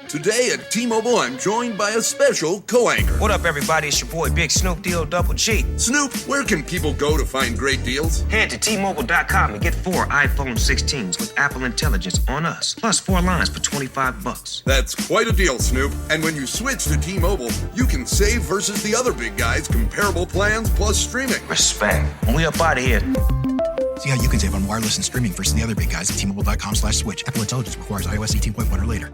Today at T-Mobile, I'm joined by a special co-anchor. What up, everybody? It's your boy, Big Snoop Deal Double G. Snoop, where can people go to find great deals? Head to T-Mobile.com and get 4 iPhone 16s with Apple Intelligence on us, plus 4 lines for $25. That's quite a deal, Snoop. And when you switch to T-Mobile, you can save versus the other big guys, comparable plans plus streaming. Respect. We up out of here. See how you can save on wireless and streaming versus the other big guys at T-Mobile.com/switch. Apple Intelligence requires iOS 18.1 or later.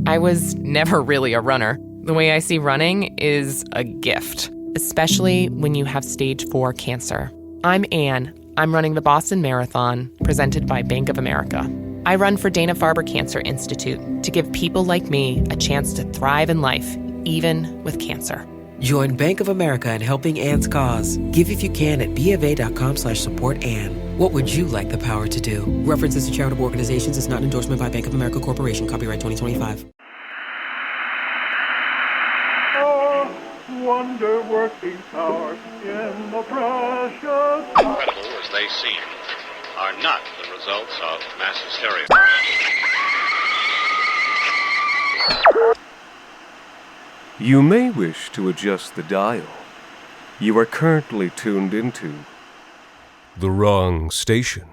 I was never really a runner. The way I see running is a gift, especially when you have stage 4 cancer. I'm Anne. I'm running the Boston Marathon, presented by Bank of America. I run for Dana-Farber Cancer Institute to give people like me a chance to thrive in life, even with cancer. Join Bank of America in helping Anne's cause. Give if you can at BofA.com/supportAnne. What would you like the power to do? References to charitable organizations is not an endorsement by Bank of America Corporation. Copyright 2025. Oh, wonder-working power in the precious... Incredible as they seem, are not the results of mass hysteria. You may wish to adjust the dial. You are currently tuned into the wrong station.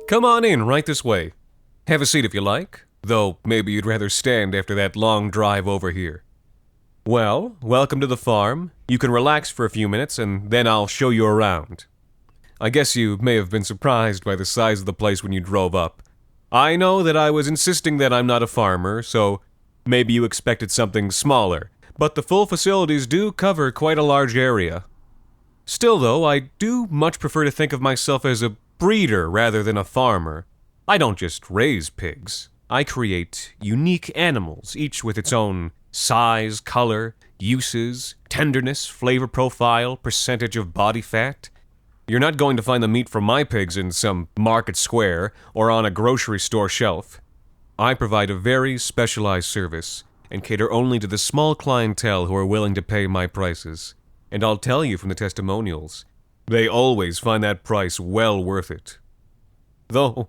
Come on in, right this way. Have a seat if you like, though maybe you'd rather stand after that long drive over here. Well, welcome to the farm. You can relax for a few minutes, and then I'll show you around. I guess you may have been surprised by the size of the place when you drove up. I know that I was insisting that I'm not a farmer, so maybe you expected something smaller, but the full facilities do cover quite a large area. Still, though, I do much prefer to think of myself as a breeder rather than a farmer. I don't just raise pigs. I create unique animals, each with its own size, color, uses, tenderness, flavor profile, percentage of body fat. You're not going to find the meat from my pigs in some market square or on a grocery store shelf. I provide a very specialized service and cater only to the small clientele who are willing to pay my prices. And I'll tell you from the testimonials, they always find that price well worth it. Though,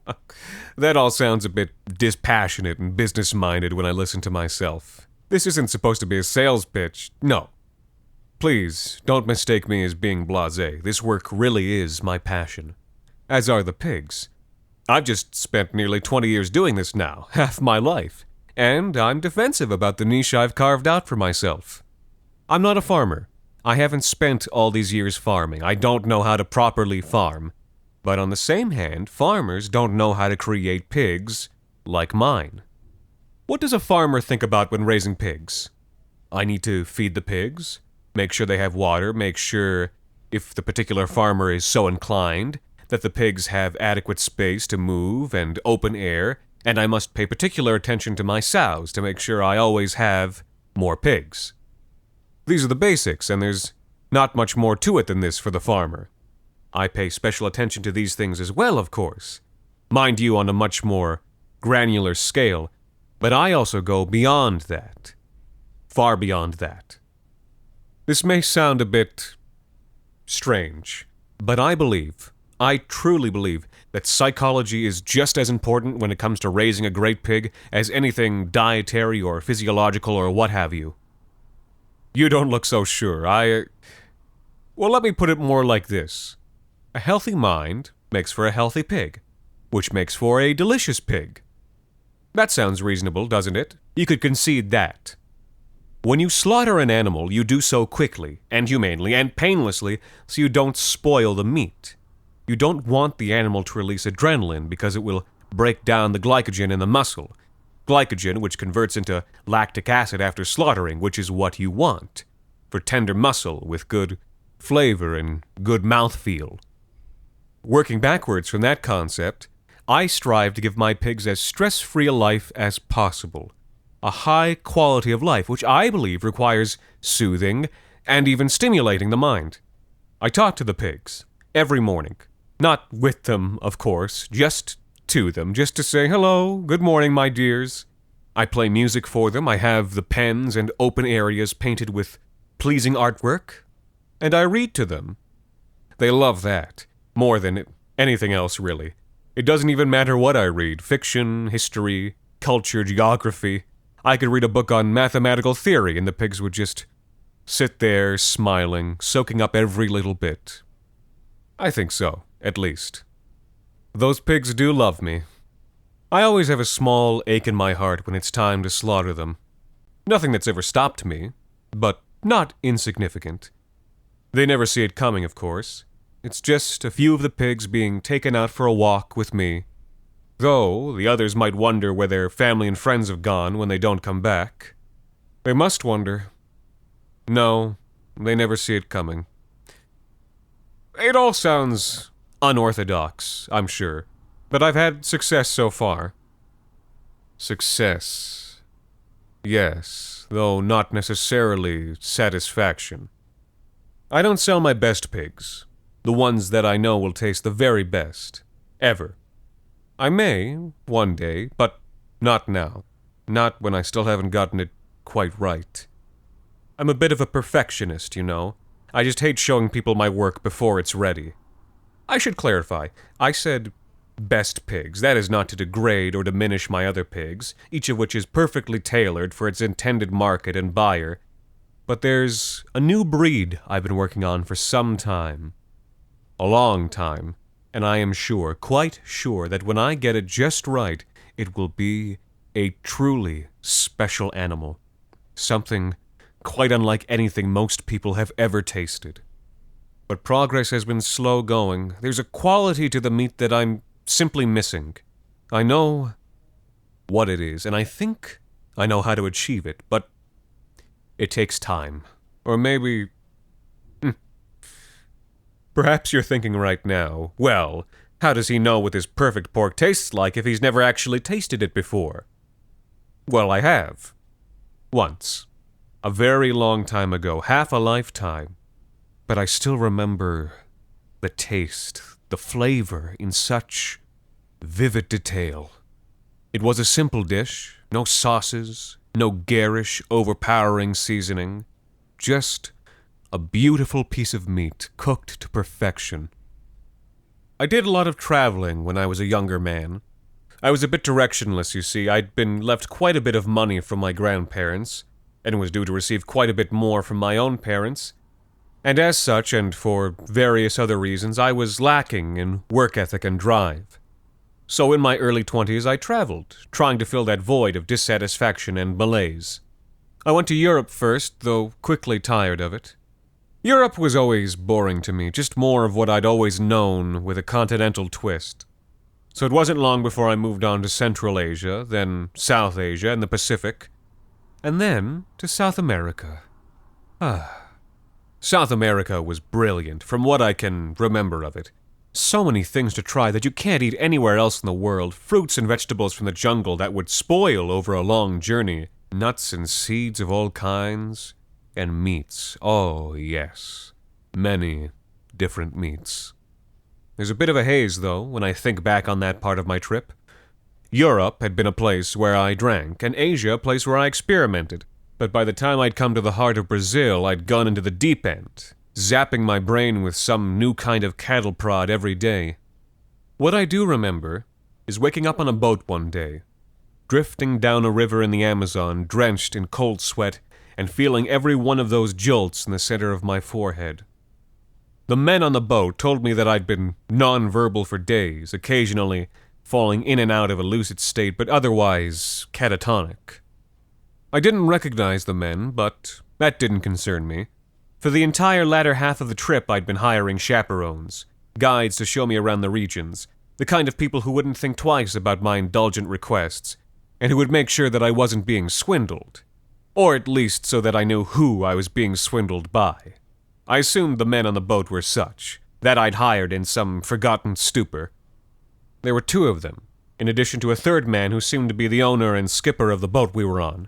that all sounds a bit dispassionate and business-minded when I listen to myself. This isn't supposed to be a sales pitch, no. Please, don't mistake me as being blasé. This work really is my passion. As are the pigs. I've just spent nearly 20 years doing this now, half my life. And I'm defensive about the niche I've carved out for myself. I'm not a farmer. I haven't spent all these years farming. I don't know how to properly farm. But on the same hand, farmers don't know how to create pigs like mine. What does a farmer think about when raising pigs? I need to feed the pigs, make sure they have water, make sure, if the particular farmer is so inclined, that the pigs have adequate space to move and open air, and I must pay particular attention to my sows to make sure I always have more pigs. These are the basics, and there's not much more to it than this for the farmer. I pay special attention to these things as well, of course. Mind you, on a much more granular scale, but I also go beyond that. Far beyond that. This may sound a bit strange, but I truly believe, that psychology is just as important when it comes to raising a great pig as anything dietary or physiological or what have you. You don't look so sure. Well, let me put it more like this. A healthy mind makes for a healthy pig, which makes for a delicious pig. That sounds reasonable, doesn't it? You could concede that. When you slaughter an animal, you do so quickly and humanely and painlessly so you don't spoil the meat. You don't want the animal to release adrenaline because it will break down the glycogen in the muscle. Glycogen, which converts into lactic acid after slaughtering, which is what you want. for tender muscle with good flavor and good mouthfeel. Working backwards from that concept, I strive to give my pigs as stress-free a life as possible. A high quality of life, which I believe requires soothing and even stimulating the mind. I talk to the pigs every morning. Not with them, of course, just to them, just to say, hello, good morning, my dears. I play music for them. I have the pens and open areas painted with pleasing artwork, and I read to them. They love that, more than anything else, really. It doesn't even matter what I read, fiction, history, culture, geography. I could read a book on mathematical theory, and the pigs would just sit there, smiling, soaking up every little bit. I think so, at least. Those pigs do love me. I always have a small ache in my heart when it's time to slaughter them. Nothing that's ever stopped me, but not insignificant. They never see it coming, of course. It's just a few of the pigs being taken out for a walk with me, though the others might wonder where their family and friends have gone when they don't come back. They must wonder. No, they never see it coming. It all sounds unorthodox, I'm sure, but I've had success so far. Success. Yes, though not necessarily satisfaction. I don't sell my best pigs, the ones that I know will taste the very best, ever. I may, one day, but not now. Not when I still haven't gotten it quite right. I'm a bit of a perfectionist, you know. I just hate showing people my work before it's ready. I should clarify, I said best pigs. That is not to degrade or diminish my other pigs, each of which is perfectly tailored for its intended market and buyer. But there's a new breed I've been working on for some time. A long time. And I am sure, quite sure, that when I get it just right, it will be a truly special animal. Something quite unlike anything most people have ever tasted. But progress has been slow going. There's a quality to the meat that I'm simply missing. I know what it is, and I think I know how to achieve it, but it takes time. Or maybe... Perhaps you're thinking right now, well, how does he know what this perfect pork tastes like if he's never actually tasted it before? Well, I have. Once. A very long time ago, half a lifetime. But I still remember the taste, the flavor in such vivid detail. It was a simple dish, no sauces, no garish, overpowering seasoning, just a beautiful piece of meat cooked to perfection. I did a lot of traveling when I was a younger man. I was a bit directionless, you see. I'd been left quite a bit of money from my grandparents, and was due to receive quite a bit more from my own parents. And as such, and for various other reasons, I was lacking in work ethic and drive. So in my early 20s, I traveled, trying to fill that void of dissatisfaction and malaise. I went to Europe first, though quickly tired of it. Europe was always boring to me, just more of what I'd always known with a continental twist. So it wasn't long before I moved on to Central Asia, then South Asia and the Pacific, and then to South America. South America was brilliant, from what I can remember of it. So many things to try that you can't eat anywhere else in the world, fruits and vegetables from the jungle that would spoil over a long journey, nuts and seeds of all kinds, and meats. Oh, yes. Many different meats. There's a bit of a haze, though, when I think back on that part of my trip. Europe had been a place where I drank, and Asia a place where I experimented. But by the time I'd come to the heart of Brazil, I'd gone into the deep end, zapping my brain with some new kind of cattle prod every day. What I do remember is waking up on a boat one day, drifting down a river in the Amazon, drenched in cold sweat, and feeling every one of those jolts in the center of my forehead. The men on the boat told me that I'd been non-verbal for days, occasionally falling in and out of a lucid state, but otherwise catatonic. I didn't recognize the men, but that didn't concern me. For the entire latter half of the trip, I'd been hiring chaperones, guides to show me around the regions, the kind of people who wouldn't think twice about my indulgent requests, and who would make sure that I wasn't being swindled. or at least so that I knew who I was being swindled by. I assumed the men on the boat were such, that I'd hired in some forgotten stupor. There were two of them, in addition to a third man who seemed to be the owner and skipper of the boat we were on.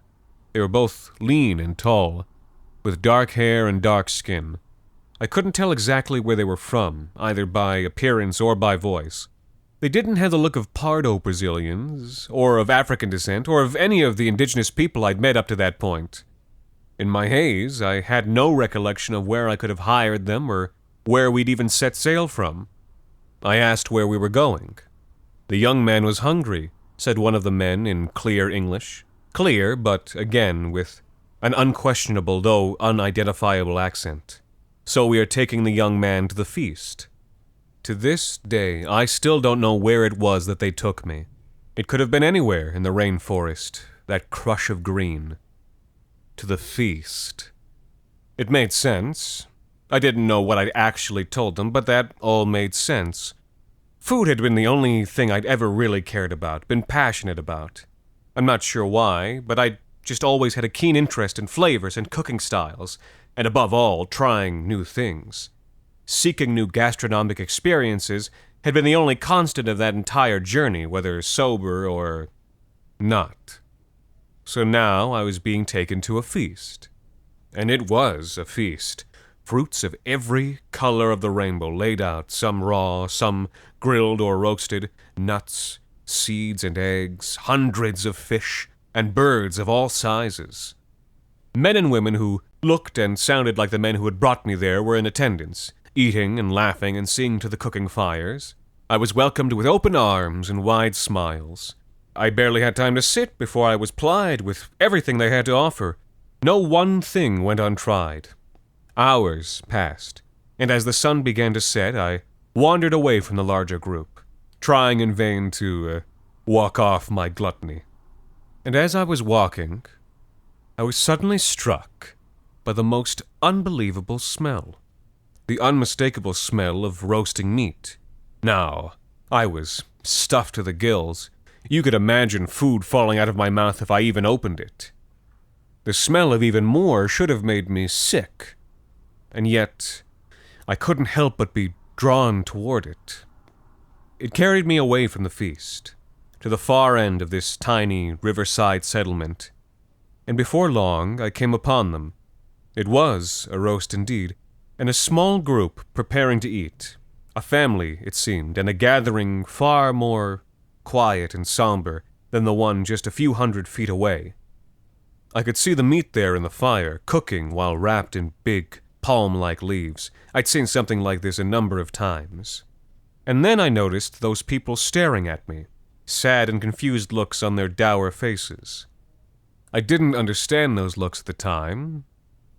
They were both lean and tall, with dark hair and dark skin. I couldn't tell exactly where they were from, either by appearance or by voice. They didn't have the look of Pardo-Brazilians, or of African descent, or of any of the indigenous people I'd met up to that point. In my haze, I had no recollection of where I could have hired them or where we'd even set sail from. I asked where we were going. The young man was hungry, said one of the men in clear English. Clear, but again with an unquestionable though unidentifiable accent. So we are taking the young man to the feast. To this day, I still don't know where it was that they took me. It could have been anywhere in the rainforest, that crush of green. To the feast. It made sense. I didn't know what I'd actually told them, but that all made sense. Food had been the only thing I'd ever really cared about, been passionate about. I'm not sure why, but I'd just always had a keen interest in flavors and cooking styles, and above all, trying new things. Seeking new gastronomic experiences had been the only constant of that entire journey, whether sober or not. So now I was being taken to a feast. And it was a feast. Fruits of every color of the rainbow laid out, some raw, some grilled or roasted, nuts, seeds and eggs, hundreds of fish, and birds of all sizes. Men and women who looked and sounded like the men who had brought me there were in attendance, eating and laughing and seeing to the cooking fires. I was welcomed with open arms and wide smiles. I barely had time to sit before I was plied with everything they had to offer. No one thing went untried. Hours passed, and as the sun began to set, I wandered away from the larger group, trying in vain to walk off my gluttony. And as I was walking, I was suddenly struck by the most unbelievable smell. The unmistakable smell of roasting meat. Now, I was stuffed to the gills. You could imagine food falling out of my mouth if I even opened it. The smell of even more should have made me sick, and yet I couldn't help but be drawn toward it. It carried me away from the feast, to the far end of this tiny riverside settlement, and before long I came upon them. It was a roast indeed, and a small group preparing to eat. A family, it seemed, and a gathering far more quiet and somber than the one just a few 100 feet away. I could see the meat there in the fire, cooking while wrapped in big, palm-like leaves. I'd seen something like this a number of times. And then I noticed those people staring at me, sad and confused looks on their dour faces. I didn't understand those looks at the time,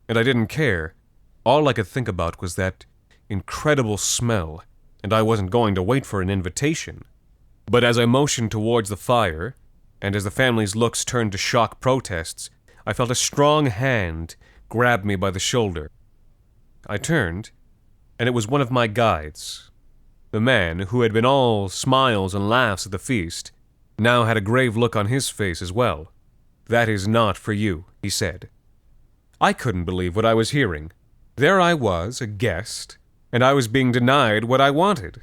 and I didn't care. All I could think about was that incredible smell, and I wasn't going to wait for an invitation. But as I motioned towards the fire, and as the family's looks turned to shocked protests, I felt a strong hand grab me by the shoulder. I turned, and it was one of my guides. The man, who had been all smiles and laughs at the feast, now had a grave look on his face as well. "That is not for you," he said. I couldn't believe what I was hearing. There I was, a guest, and I was being denied what I wanted.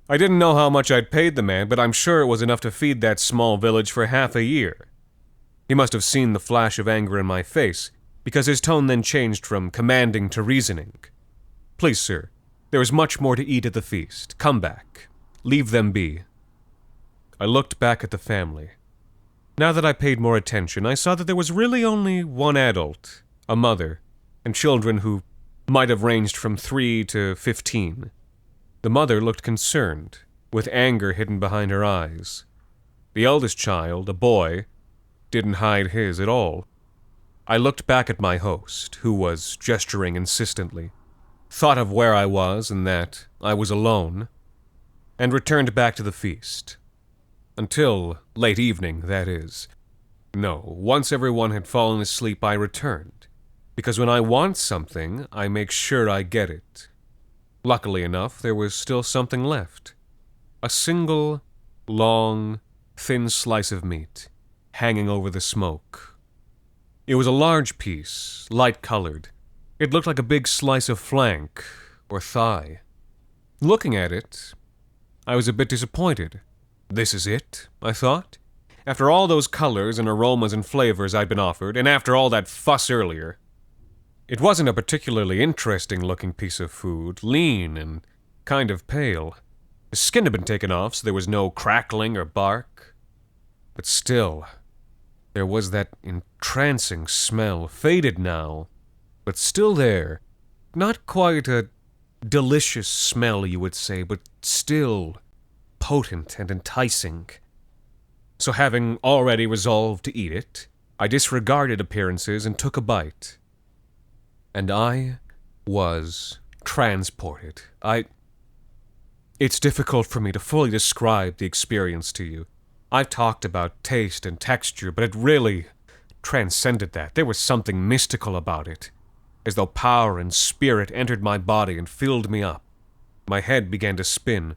I didn't know how much I'd paid the man, but I'm sure it was enough to feed that small village for half a year. He must have seen the flash of anger in my face, because his tone then changed from commanding to reasoning. "Please, sir, there is much more to eat at the feast. Come back. Leave them be." I looked back at the family. Now that I paid more attention, I saw that there was really only one adult, a mother, and children who might have ranged from 3 to 15. The mother looked concerned, with anger hidden behind her eyes. The eldest child, a boy, didn't hide his at all. I looked back at my host, who was gesturing insistently, thought of where I was and that I was alone, and returned back to the feast. Until late evening, that is. No, once everyone had fallen asleep, I returned, because when I want something, I make sure I get it. Luckily enough, there was still something left. A single, long, thin slice of meat, hanging over the smoke. It was a large piece, light-colored. It looked like a big slice of flank or thigh. Looking at it, I was a bit disappointed. This is it, I thought. After all those colors and aromas and flavors I'd been offered, and after all that fuss earlier. It wasn't a particularly interesting-looking piece of food, lean and kind of pale. The skin had been taken off, so there was no crackling or bark. But still, there was that entrancing smell, faded now, but still there. Not quite a delicious smell, you would say, but still potent and enticing. So having already resolved to eat it, I disregarded appearances and took a bite. And I was transported. It's difficult for me to fully describe the experience to you. I've talked about taste and texture, but it really transcended that. There was something mystical about it, as though power and spirit entered my body and filled me up. My head began to spin.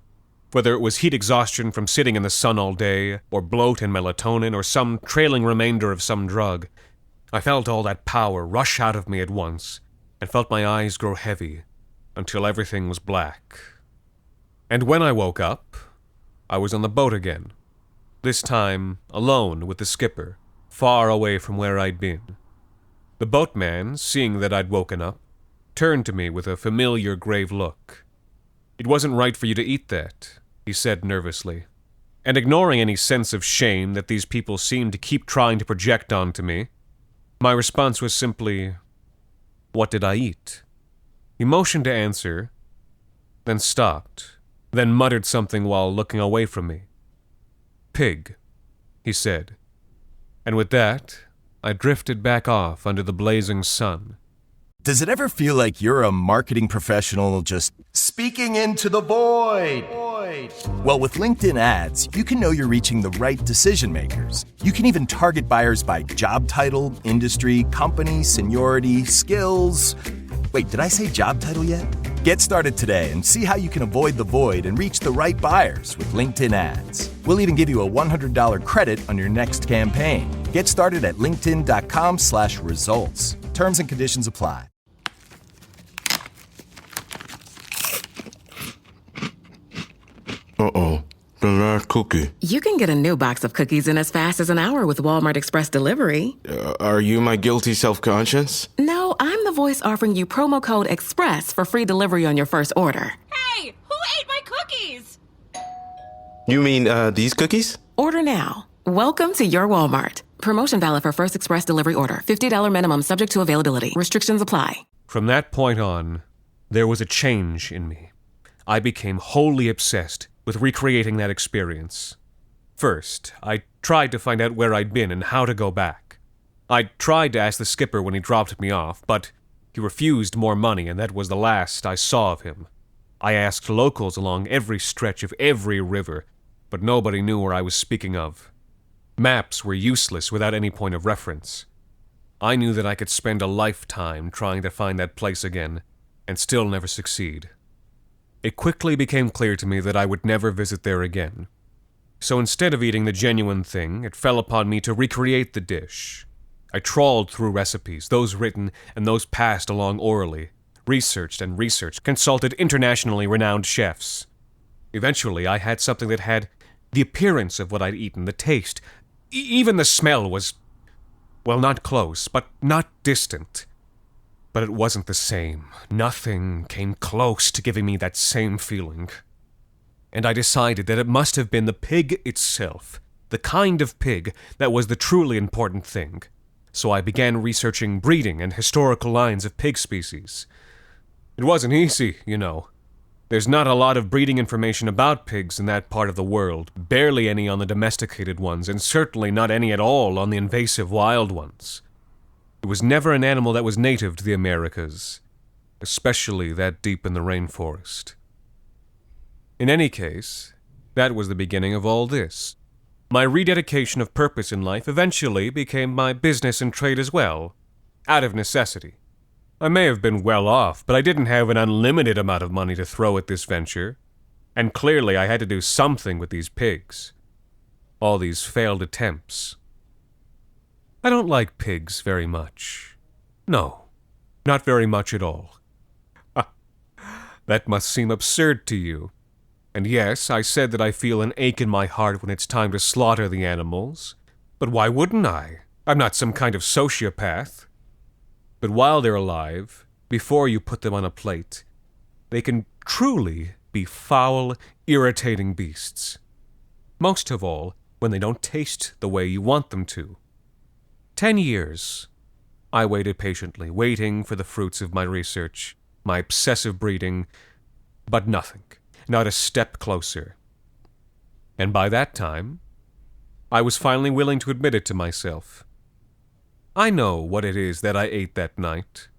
Whether it was heat exhaustion from sitting in the sun all day, or bloat and melatonin, or some trailing remainder of some drug, I felt all that power rush out of me at once, and felt my eyes grow heavy, until everything was black. And when I woke up, I was on the boat again, this time alone with the skipper, far away from where I'd been. The boatman, seeing that I'd woken up, turned to me with a familiar grave look. "It wasn't right for you to eat that," he said nervously. And ignoring any sense of shame that these people seemed to keep trying to project onto me, my response was simply, "What did I eat?" He motioned to answer, then stopped, then muttered something while looking away from me. "Pig," he said. And with that, I drifted back off under the blazing sun. Does it ever feel like you're a marketing professional just speaking into the void? Well, with LinkedIn ads, you can know you're reaching the right decision makers. You can even target buyers by job title, industry, company, seniority, skills. Wait, did I say job title yet? Get started today and see how you can avoid the void and reach the right buyers with LinkedIn ads. We'll even give you a $100 credit on your next campaign. Get started at linkedin.com/results. Terms and conditions apply. Uh-oh, the last cookie. You can get a new box of cookies in as fast as an hour with Walmart Express Delivery. Are you my guilty self-conscience? No, I'm the voice offering you promo code EXPRESS for free delivery on your first order. Hey, who ate my cookies? You mean, these cookies? Order now. Welcome to your Walmart. Promotion valid for first express delivery order. $50 minimum subject to availability. Restrictions apply. From that point on, there was a change in me. I became wholly obsessed with recreating that experience. First, I tried to find out where I'd been and how to go back. I tried to ask the skipper when he dropped me off, but he refused more money, and that was the last I saw of him. I asked locals along every stretch of every river, but nobody knew where I was speaking of. Maps were useless without any point of reference. I knew that I could spend a lifetime trying to find that place again, and still never succeed. It quickly became clear to me that I would never visit there again. So instead of eating the genuine thing, it fell upon me to recreate the dish. I trawled through recipes, those written and those passed along orally, researched, consulted internationally renowned chefs. Eventually, I had something that had the appearance of what I'd eaten, the taste. Even the smell was, well, not close, but not distant. But it wasn't the same. Nothing came close to giving me that same feeling. And I decided that it must have been the pig itself, the kind of pig that was the truly important thing. So I began researching breeding and historical lines of pig species. It wasn't easy, you know. There's not a lot of breeding information about pigs in that part of the world, barely any on the domesticated ones, and certainly not any at all on the invasive wild ones. It was never an animal that was native to the Americas, especially that deep in the rainforest. In any case, that was the beginning of all this. My rededication of purpose in life eventually became my business and trade as well, out of necessity. I may have been well off, but I didn't have an unlimited amount of money to throw at this venture, and clearly I had to do something with these pigs. All these failed attempts. I don't like pigs very much. No, not very much at all. That must seem absurd to you. And yes, I said that I feel an ache in my heart when it's time to slaughter the animals. But why wouldn't I? I'm not some kind of sociopath. But while they're alive, before you put them on a plate, they can truly be foul, irritating beasts. Most of all, when they don't taste the way you want them to. 10 years, I waited patiently, waiting for the fruits of my research, my obsessive breeding, but nothing, not a step closer. And by that time, I was finally willing to admit it to myself. I know what it is that I ate that night.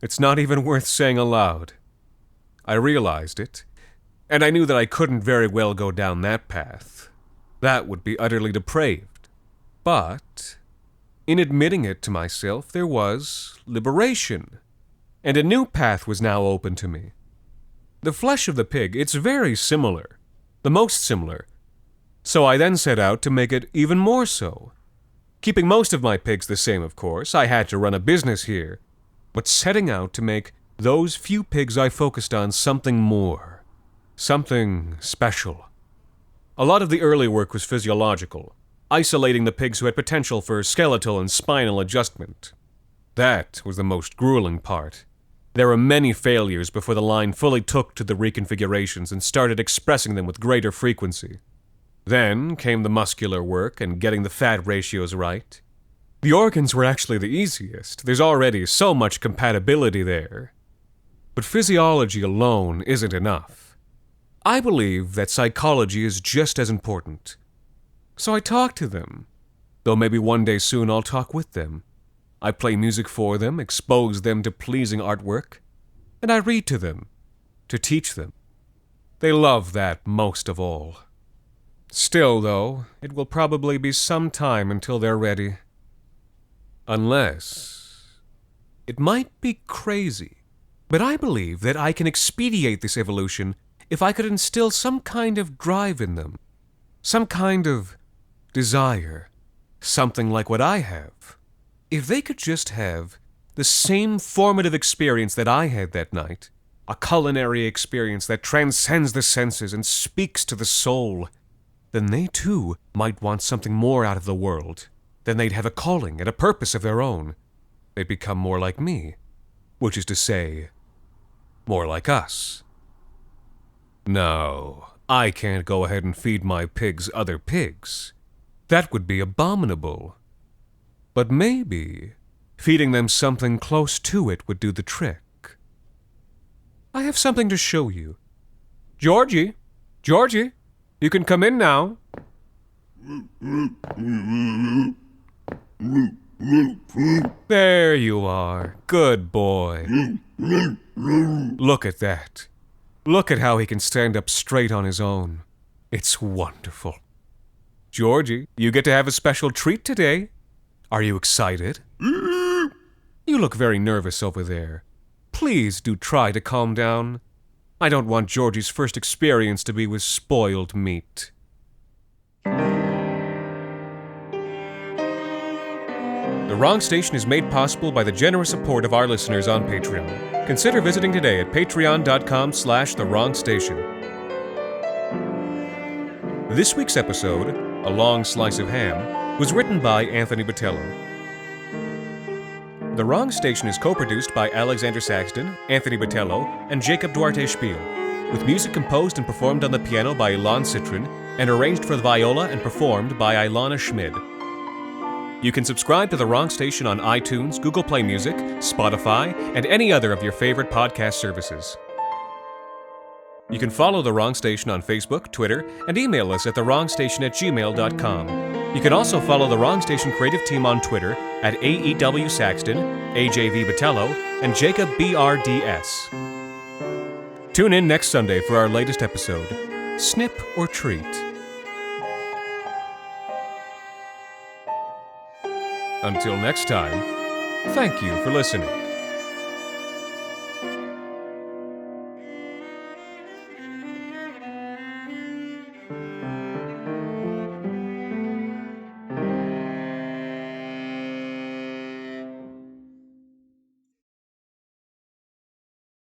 It's not even worth saying aloud. I realized it, and I knew that I couldn't very well go down that path. That would be utterly depraved. But in admitting it to myself, there was liberation, and a new path was now open to me. The flesh of the pig, it's very similar, the most similar. So I then set out to make it even more so. Keeping most of my pigs the same, of course, I had to run a business here, but setting out to make those few pigs I focused on something more, something special. A lot of the early work was physiological, isolating the pigs who had potential for skeletal and spinal adjustment. That was the most grueling part. There were many failures before the line fully took to the reconfigurations and started expressing them with greater frequency. Then came the muscular work and getting the fat ratios right. The organs were actually the easiest. There's already so much compatibility there. But physiology alone isn't enough. I believe that psychology is just as important. So I talk to them, though maybe one day soon I'll talk with them. I play music for them, expose them to pleasing artwork, and I read to them, to teach them. They love that most of all. Still, though, it will probably be some time until they're ready. Unless... It might be crazy, but I believe that I can expedite this evolution if I could instill some kind of drive in them, some kind of desire, something like what I have. If they could just have the same formative experience that I had that night, a culinary experience that transcends the senses and speaks to the soul, then they too might want something more out of the world. Then they'd have a calling and a purpose of their own. They'd become more like me, which is to say, more like us. No, I can't go ahead and feed my pigs other pigs. That would be abominable. But maybe feeding them something close to it would do the trick. I have something to show you. Georgie, you can come in now. There you are. Good boy. Look at that. Look at how he can stand up straight on his own. It's wonderful. Georgie, you get to have a special treat today. Are you excited? You look very nervous over there. Please do try to calm down. I don't want Georgie's first experience to be with spoiled meat. The Wrong Station is made possible by the generous support of our listeners on Patreon. Consider visiting today at patreon.com/thewrongstation. This week's episode, A Long Slice of Ham, was written by Anthony Botelho. The Wrong Station is co-produced by Alexander Saxton, Anthony Botelho, and Jacob Duarte Spiel, with music composed and performed on the piano by Ilan Citrin, and arranged for the viola and performed by Ilana Schmid. You can subscribe to The Wrong Station on iTunes, Google Play Music, Spotify, and any other of your favorite podcast services. You can follow The Wrong Station on Facebook, Twitter, and email us at thewrongstation@gmail.com. You can also follow The Wrong Station creative team on Twitter at AEW Saxton, AJV Botelho, and Jacob BRDS. Tune in next Sunday for our latest episode, Snip or Treat. Until next time, thank you for listening.